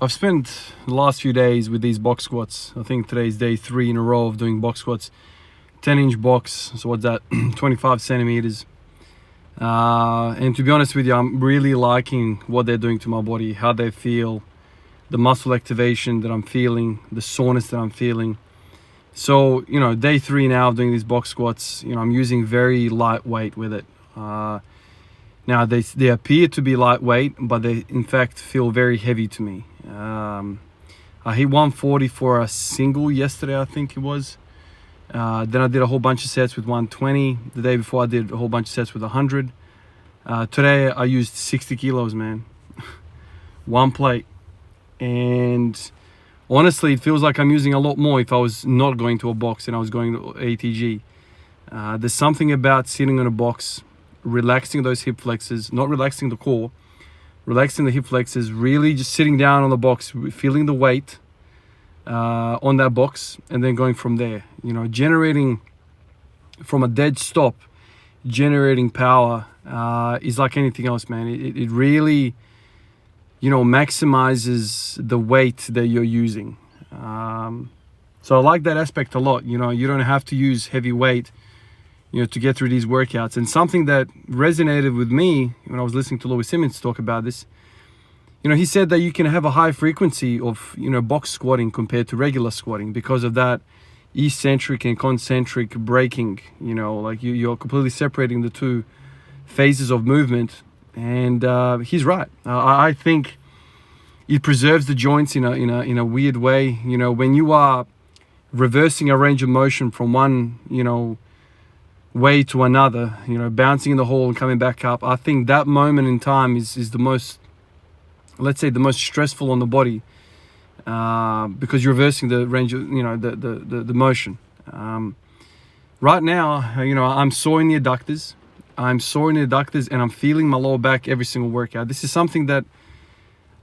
I've spent the last few days with these box squats. I think today's day 3 in a row of doing box squats. 10-inch box, so what's that? 25 centimeters. And to be honest with you, I'm really liking what they're doing to my body, how they feel, the muscle activation that I'm feeling, the soreness that I'm feeling. So, day 3 now of doing these box squats, I'm using very lightweight with it. Now, they appear to be lightweight, but they, in fact, feel very heavy to me. I hit 140 for a single yesterday, I think it was. Then I did a whole bunch of sets with 120. The day before, I did a whole bunch of sets with 100. Today, I used 60 kilos, man. One plate. And honestly, it feels like I'm using a lot more if I was not going to a box and I was going to ATG. There's something about sitting on a box, relaxing those hip flexors, not relaxing the core, relaxing the hip flexors, really just sitting down on the box, feeling the weight on that box, and then going from there. Generating from a dead stop, generating power is like anything else, man. It really, maximizes the weight that you're using. So I like that aspect a lot. You don't have to use heavy weight, to get through these workouts. And something that resonated with me when I was listening to Louis Simmons talk about this, he said that you can have a high frequency of, box squatting compared to regular squatting because of that eccentric and concentric braking, like you're completely separating the two phases of movement. And he's right. I think it preserves the joints in a weird way. When you are reversing a range of motion from one, way to another, bouncing in the hole and coming back up, I think that moment in time is the most, let's say, the most stressful on the body, because you're reversing the range of, the motion. Right now, I'm sore in the adductors. And I'm feeling my lower back every single workout. This is something that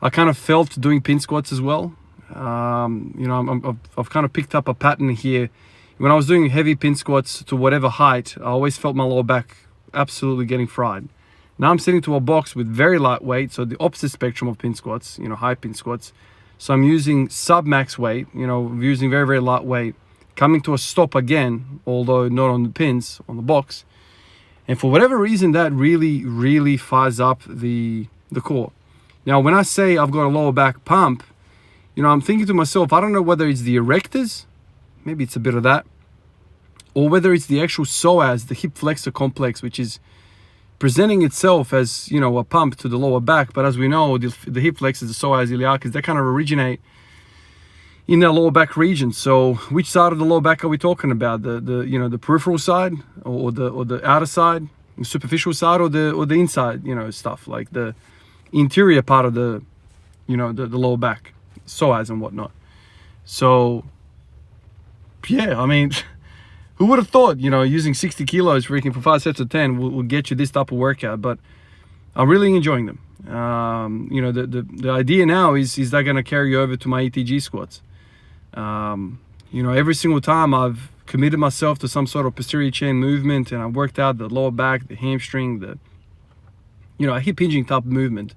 I kind of felt doing pin squats as well. I've kind of picked up a pattern here. When I was doing heavy pin squats to whatever height, I always felt my lower back absolutely getting fried. Now I'm sitting to a box with very light weight, so the opposite spectrum of pin squats, high pin squats. So I'm using sub-max weight, using very, very light weight, coming to a stop again, although not on the pins, on the box. And for whatever reason, that really, really fires up the core. Now, when I say I've got a lower back pump, I'm thinking to myself, I don't know whether it's the erectors, maybe it's a bit of that, or whether it's the actual psoas, the hip flexor complex, which is presenting itself as, a pump to the lower back. But as we know, the hip flexors, the psoas iliacus, they kind of originate in the lower back region. So which side of the lower back are we talking about? The peripheral side or the outer side, the superficial side, or the inside, stuff like the interior part of the lower back, psoas and whatnot. So yeah, I mean, who would have thought, using 60 kilos freaking for 5 sets of 10 will get you this type of workout? But I'm really enjoying them. The idea now is that going to carry you over to my ETG squats? Every single time I've committed myself to some sort of posterior chain movement, and I've worked out the lower back, the hamstring, the a hip hinging type of movement,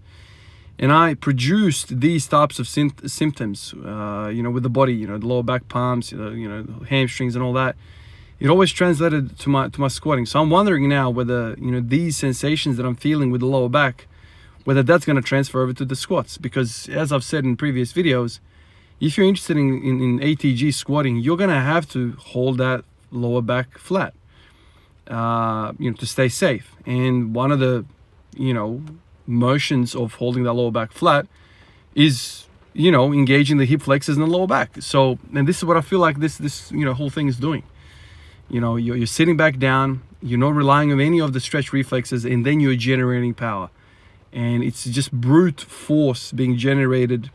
and I produced these types of symptoms, with the body, the lower back pumps, hamstrings and all that. It always translated to my squatting. So I'm wondering now whether, these sensations that I'm feeling with the lower back, whether that's going to transfer over to the squats. Because as I've said in previous videos, if you're interested in ATG squatting, you're going to have to hold that lower back flat, to stay safe. And one of the, motions of holding that lower back flat is, engaging the hip flexors in the lower back. So, and this is what I feel like this whole thing is doing. You're sitting back down, you're not relying on any of the stretch reflexes, and then you're generating power. And it's just brute force being generated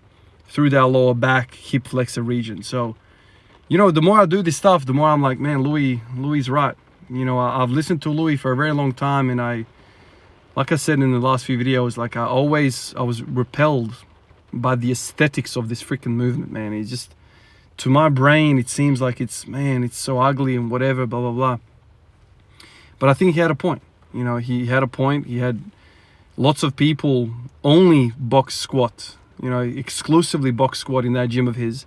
through that lower back hip flexor region. So, the more I do this stuff, the more I'm like, man, Louis is right. I've listened to Louis for a very long time, and like I said in the last few videos, like I was repelled by the aesthetics of this freaking movement, man. It's just, to my brain, it seems like it's so ugly and whatever, blah, blah, blah. But I think he had a point. He had a point. He had lots of people only box squat exclusively box squat in that gym of his.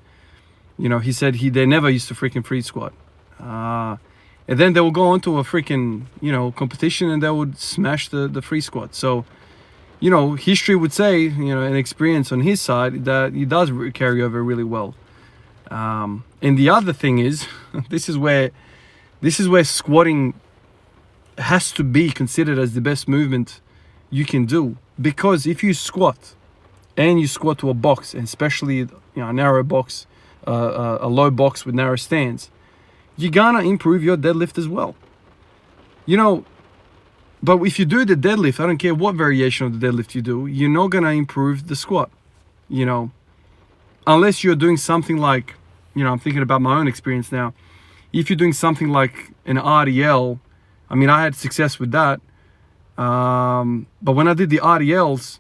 He said they never used to freaking free squat. And then they will go on to a freaking, competition and they would smash the free squat. So, history would say, an experience on his side that he does carry over really well. And the other thing is, this is where squatting has to be considered as the best movement you can do. Because if you squat and you squat to a box, and especially a narrow box, a low box with narrow stands, you're gonna improve your deadlift as well. But if you do the deadlift, I don't care what variation of the deadlift you do, you're not gonna improve the squat. Unless you're doing something like, I'm thinking about my own experience now. If you're doing something like an RDL, I had success with that. But when I did the RDLs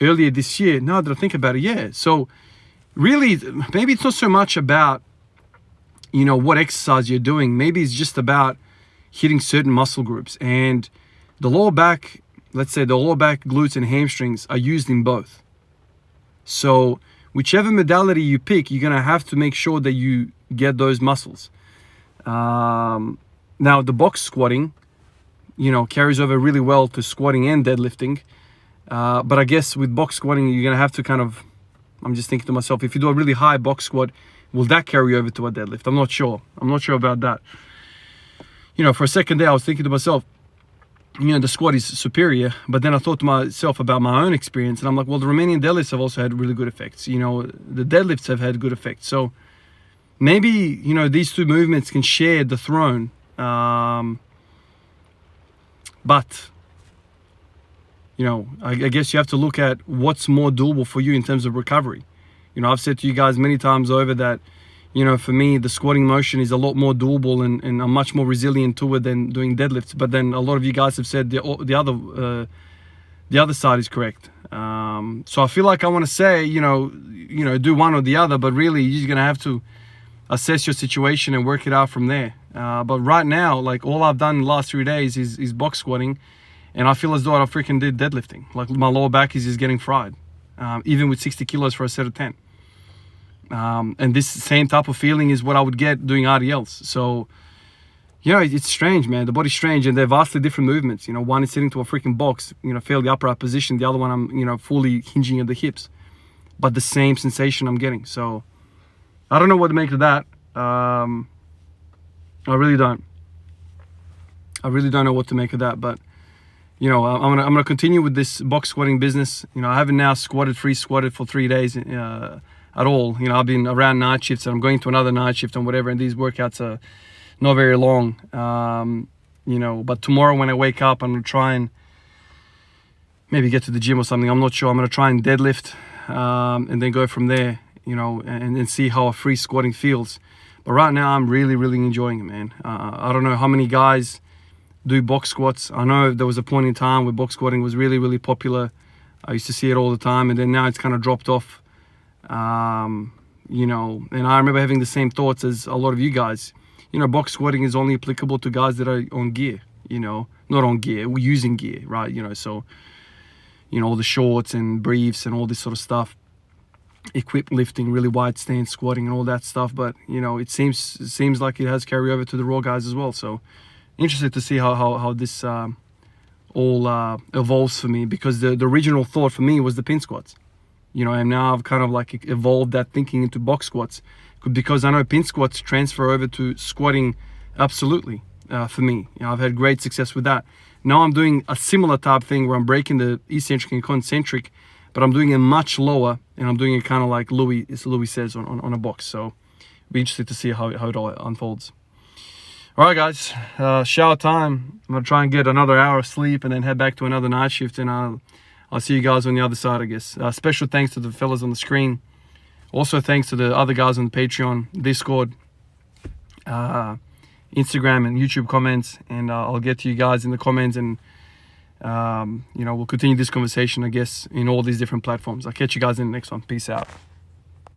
earlier this year, now that I think about it, yeah. So really, maybe it's not so much about, what exercise you're doing. Maybe it's just about hitting certain muscle groups. And the lower back, let's say the lower back, glutes and hamstrings are used in both. So whichever modality you pick, you're going to have to make sure that you get those muscles. Now, the box squatting, carries over really well to squatting and deadlifting. But I guess with box squatting, you're going to have to I'm just thinking to myself, if you do a really high box squat, will that carry over to a deadlift? I'm not sure. I'm not sure about that. For a second there, I was thinking to myself, the squat is superior. But then I thought to myself about my own experience. And I'm like, well, the Romanian deadlifts have also had really good effects. The deadlifts have had good effects. So maybe, these two movements can share the throne. But, I guess you have to look at what's more doable for you in terms of recovery. I've said to you guys many times over that, for me, the squatting motion is a lot more doable and I'm much more resilient to it than doing deadlifts. But then a lot of you guys have said the other side is correct. So I feel like I want to say, do one or the other, but really you're going to have to assess your situation and work it out from there. But right now, like all I've done in the last 3 days is box squatting, and I feel as though I freaking did deadlifting. Like my lower back is just getting fried, even with 60 kilos for a set of 10. And this same type of feeling is what I would get doing RDLs. So, it's strange, man. The body's strange, and they're vastly different movements. One is sitting to a freaking box, fairly upright position. The other one, I'm, fully hinging at the hips. But the same sensation I'm getting. So, I don't know what to make of that. I really don't. I really don't know what to make of that. But, I'm gonna continue with this box squatting business. I haven't now free squatted for 3 days at all. I've been around night shifts and I'm going to another night shift and whatever. And these workouts are not very long. But tomorrow when I wake up, I'm gonna try and maybe get to the gym or something. I'm not sure. I'm gonna try and deadlift and then go from there. And see how a free squatting feels. But right now, I'm really, really enjoying it, man. I don't know how many guys do box squats. I know there was a point in time where box squatting was really, really popular. I used to see it all the time, and then now it's kind of dropped off. And I remember having the same thoughts as a lot of you guys. Box squatting is only applicable to guys that are on gear, not on gear, we're using gear, right? So, all the shorts and briefs and all this sort of stuff. Equipped lifting, really wide stance squatting and all that stuff, but it seems like it has carry over to the raw guys as well. So interested to see how this all evolves for me, because the original thought for me was the pin squats, and now I've kind of like evolved that thinking into box squats, because I know pin squats transfer over to squatting absolutely for me. I've had great success with that. Now I'm doing a similar type thing where I'm breaking the eccentric and concentric, but I'm doing it much lower, and I'm doing it kind of like Louis says on a box. So be interested to see how it all unfolds. All right, guys, shower time. I'm gonna try and get another hour of sleep and then head back to another night shift, and I'll see you guys on the other side, I guess. Special thanks to the fellas on the screen. Also thanks to the other guys on the Patreon, Discord, Instagram and YouTube comments, and I'll get to you guys in the comments, and we'll continue this conversation, I guess, in all these different platforms. I'll catch you guys in the next one. Peace out.